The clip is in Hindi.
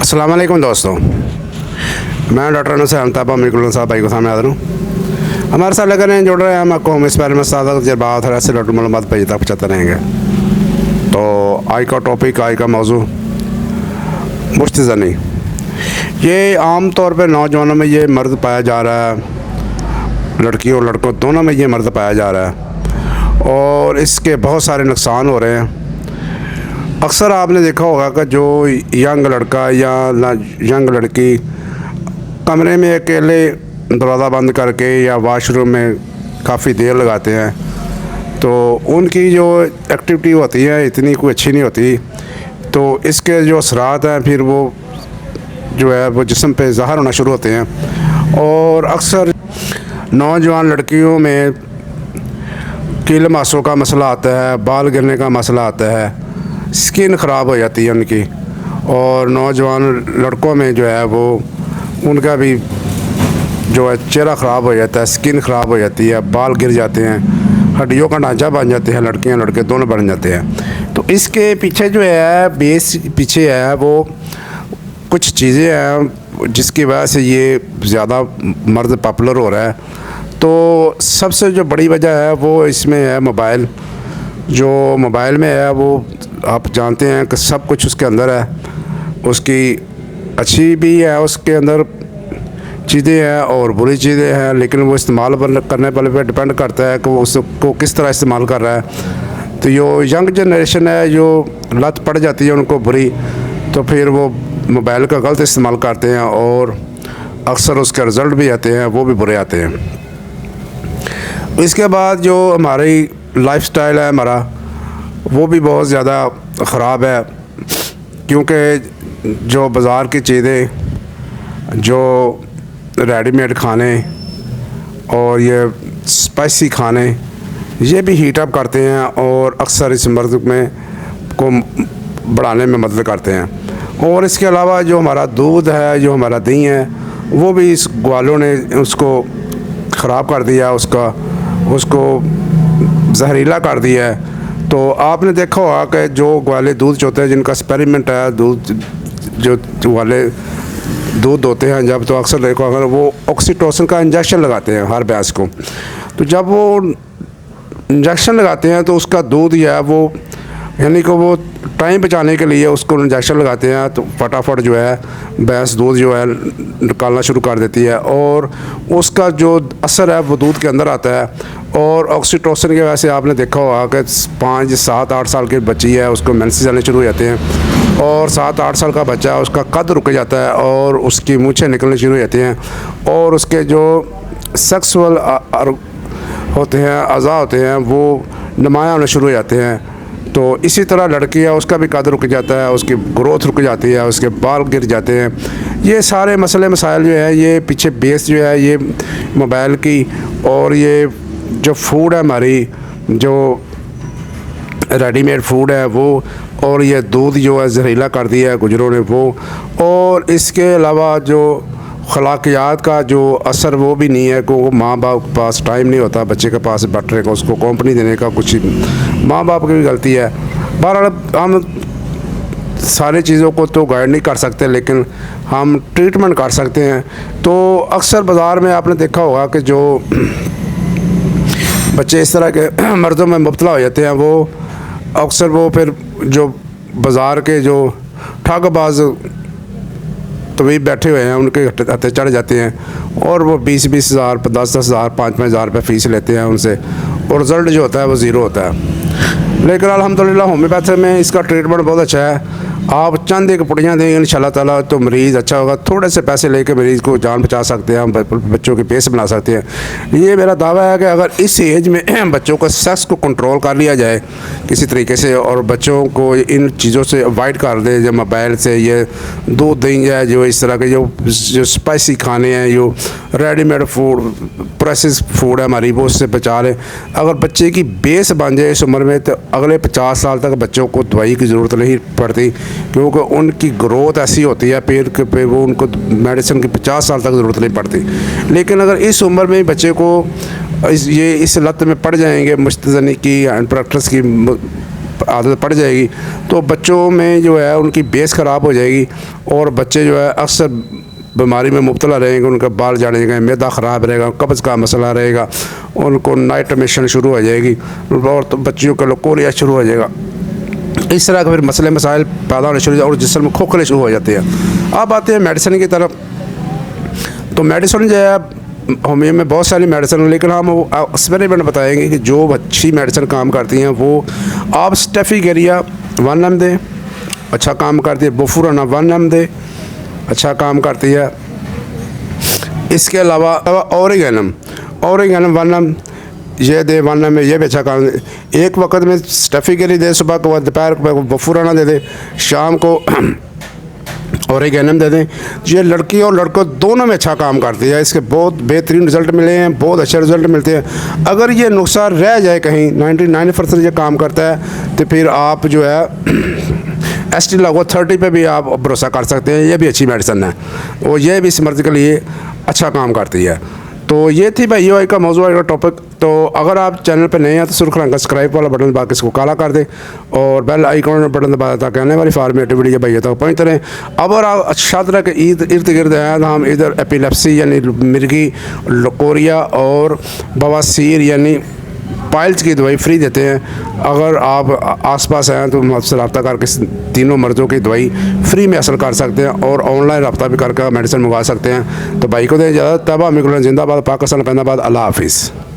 अस्सलाम वालेकुम दोस्तों, मैं डॉक्टर नसर अमताब अमीकुल्ला साहब भाई को सामने हाजिर हूँ। हमारे साथ लगे रहें, जुड़ रहे हैं, हम आपको हम इस बारे में सादा तजर्बात और ऐसे मालूमात पर तक पहुँचाते रहेंगे। तो आज का टॉपिक, आज का मौजू मुश्तज़नी। ये आम तौर पर नौजवानों में ये मर्द पाया जा रहा है, लड़कियों और लड़कों दोनों में ये मर्द पाया जा रहा है और इसके बहुत सारे नुकसान हो रहे हैं। अक्सर आपने देखा होगा कि जो यंग लड़का या यंग लड़की कमरे में अकेले दरवाज़ा बंद करके या वाशरूम में काफ़ी देर लगाते हैं, तो उनकी जो एक्टिविटी होती है इतनी कोई अच्छी नहीं होती। तो इसके जो असरात हैं फिर वो जो है वो जिस्म पे ज़ाहिर होना शुरू होते हैं और अक्सर नौजवान लड़कियों में कील मासों का मसला आता है, बाल गिरने का मसला आता है, स्किन ख़राब हो जाती है उनकी। और नौजवान लड़कों में जो है वो उनका भी जो है चेहरा ख़राब हो जाता है, स्किन ख़राब हो जाती है, बाल गिर जाते हैं, हड्डियों का ढांचा बन जाते हैं, लड़कियां लड़के दोनों बन जाते हैं। तो इसके पीछे जो है बेस पीछे है वो कुछ चीज़ें हैं जिसकी वजह से ये ज़्यादा मर्द पॉपुलर हो रहा है। तो सबसे जो बड़ी वजह है वो इसमें है मोबाइल। जो मोबाइल में है वो आप जानते हैं कि सब कुछ उसके अंदर है, उसकी अच्छी भी है, उसके अंदर चीज़ें हैं और बुरी चीज़ें हैं, लेकिन वो इस्तेमाल करने पर डिपेंड करता है कि वो उसको किस तरह इस्तेमाल कर रहा है। तो जो यंग जनरेशन है जो लत पड़ जाती है उनको बुरी, तो फिर वो मोबाइल का गलत इस्तेमाल करते हैं और अक्सर उसके रिज़ल्ट भी आते हैं वो भी बुरे आते हैं। इसके बाद जो हमारी लाइफस्टाइल है हमारा वो भी बहुत ज़्यादा ख़राब है, क्योंकि जो बाज़ार की चीज़ें, जो रेडीमेड खाने और ये स्पाइसी खाने, ये भी हीट अप करते हैं और अक्सर इस मर्द में को बढ़ाने में मदद करते हैं। और इसके अलावा जो हमारा दूध है, जो हमारा दही है, वो भी इस ग्वालों ने उसको ख़राब कर दिया, उसको जहरीला कर दिया है। तो आपने देखा होगा कि जो ग्वाले दूध चोते हैं, जिनका एक्सपेरिमेंट है, दूध जो वाले दूध होते हैं जब, तो अक्सर देखो अगर वो ऑक्सीटोसिन का इंजेक्शन लगाते हैं हर भैंस को। तो जब वो इंजेक्शन लगाते हैं तो उसका दूध या वो यानी कि वो टाइम बचाने के लिए उसको इंजेक्शन लगाते हैं, तो फटाफट जो है भैंस दूध जो है निकालना शुरू कर देती है और उसका जो असर है वो दूध के अंदर आता है। और ऑक्सीटोसिन की वजह से आपने देखा होगा कि 5, 7, 8 साल की बच्ची है उसको मेंसेस आने शुरू हो जाते हैं और 7, 8 साल का बच्चा है उसका कद रुक जाता है और उसकी मूँछें निकलनी शुरू हो जाती हैं और उसके जो सेक्सुअल होते हैं, अज़ा होते हैं, वो नुमायाँ होने शुरू हो जाते हैं। तो इसी तरह लड़की है उसका भी कद रुक जाता है, उसकी ग्रोथ रुक जाती है, उसके बाल गिर जाते हैं। ये सारे मसले मसाइल जो है ये पीछे बेस जो है ये मोबाइल की, और ये जो फूड है हमारी, जो रेडीमेड फूड है वो, और ये दूध जो है जहरीला कर दिया है गुजरों ने वो, और इसके अलावा जो खलाकियात का जो असर वो भी नहीं है कि वो माँ बाप के पास टाइम नहीं होता बच्चे के पास बैठने का, उसको कंपनी देने का, कुछ माँ बाप की भी गलती है। बहरहाल हम सारी चीज़ों को तो गाइड नहीं कर सकते, लेकिन हम ट्रीटमेंट कर सकते हैं। तो अक्सर बाज़ार में आपने देखा होगा कि जो बच्चे इस तरह के मर्दों में मुब्तला हो जाते हैं, वो अक्सर वो फिर जो बाज़ार के जो ठगबाज तवीब बैठे हुए हैं उनके हत्थे चढ़ जाते हैं और वो 20-20 हज़ार, 10-10 हज़ार, 5-5 हज़ार रुपये फ़ीस लेते हैं उनसे, और रिज़ल्ट जो होता है वो ज़ीरो होता है। लेकिन अल्हम्दुलिल्लाह होम्योपैथी में इसका ट्रीटमेंट बहुत अच्छा है। आप चंद एक पुड़ियाँ देंगे इंशाल्लाह ताला तो मरीज़ अच्छा होगा। थोड़े से पैसे लेके मरीज़ को जान बचा सकते हैं, हम बच्चों के पेस बना सकते हैं। ये मेरा दावा है कि अगर इस एज में बच्चों को सेक्स को कंट्रोल कर लिया जाए किसी तरीके से और बच्चों को इन चीज़ों से अवॉइड कर दे, जो मोबाइल से, ये दूध दही है, जो इस तरह के जो स्पाइसी खाने हैं, जो रेडीमेड फूड, प्रोसेस फूड है हमारी, वो उससे बचा लें। अगर बच्चे की बेस बन जाए इस उम्र में तो अगले 50 साल तक बच्चों को दवाई की ज़रूरत नहीं पड़ती, क्योंकि उनकी ग्रोथ ऐसी होती है पेट के पे, वो उनको मेडिसिन की 50 साल तक ज़रूरत नहीं पड़ती। लेकिन अगर इस उम्र में बच्चे को इस लत में पड़ जाएंगे मुश्तज़नी की, एंड प्रैक्टिस की, आदत पड़ जाएगी तो बच्चों में जो है उनकी बेस ख़राब हो जाएगी और बच्चे जो है अक्सर बीमारी में मुब्तला रहेंगे, उनका बाल जानेगा, मैदा ख़राब रहेगा, कब्ज़ का मसला रहेगा, उनको नाइट मिशन शुरू हो जाएगी और तो बच्चियों का कोरिया शुरू हो जाएगा। इस तरह के फिर मसले मसाइल पैदा होने शुरू हो जाए और जिस्म में खोखले शुरू हो जाते हैं। अब आते हैं मेडिसिन की तरफ। तो मेडिसिन जो है होमियो में बहुत सारी मेडिसिन, लेकिन हम एक्सपेरिमेंट बताएंगे कि जो अच्छी मेडिसिन काम करती हैं वो आप स्टेफिगेरिया 1 mg दें, अच्छा काम करती है। बुफुराना 1 mg दें, अच्छा काम करती है। इसके अलावा ओरिगेनम 1 mg ये दे, 1 mg ये भी अच्छा काम दे। एक वक्त में स्टेफिगेरी दे, सुबह को दोपहर को बुफुराना दे दे, शाम को ओरिगेनम दे दें। ये लड़की और लड़कों दोनों में अच्छा काम करती है। इसके बहुत बेहतरीन रिज़ल्ट मिले हैं, बहुत अच्छे रिज़ल्ट मिलते हैं। अगर ये नुस्खा रह जाए कहीं 99% ये काम करता है तो फिर आप जो है ST लागू 30 पे भी आप भरोसा कर सकते हैं। ये भी अच्छी मेडिसिन है और ये भी इस मर्ज़ के लिए अच्छा काम करती है। तो ये थी भाई ये का मौजूद का टॉपिक। तो अगर आप चैनल पर नए हैं तो सुर्ख रंग का सब्सक्राइब वाला बटन दबा के इसको काला कर दें और बेल आइकॉन बटन दबा दें ताकि आने वाली फार्मेटिव वीडियो भाई तक पहुँचते रहें। अब और आप अच्छा तरह के इर्द गिर्द हैं तो हम इधर एपिलेप्सी यानी मिर्गी, लकोरिया और बवासीर यानी पाइल्स की दवाई फ्री देते हैं। अगर आप आसपास हैं तो हमसे रब्ता करके तीनों मर्ज़ों की दवाई फ्री में हासिल कर सकते हैं और ऑनलाइन रब्ता भी करके मेडिसिन मंगवा सकते हैं। तो भाई को दें इजाज़त। तबाह मिकुलन जिंदाबाद, पाकिस्तान पैंदाबाद। अल्लाह हाफिज़।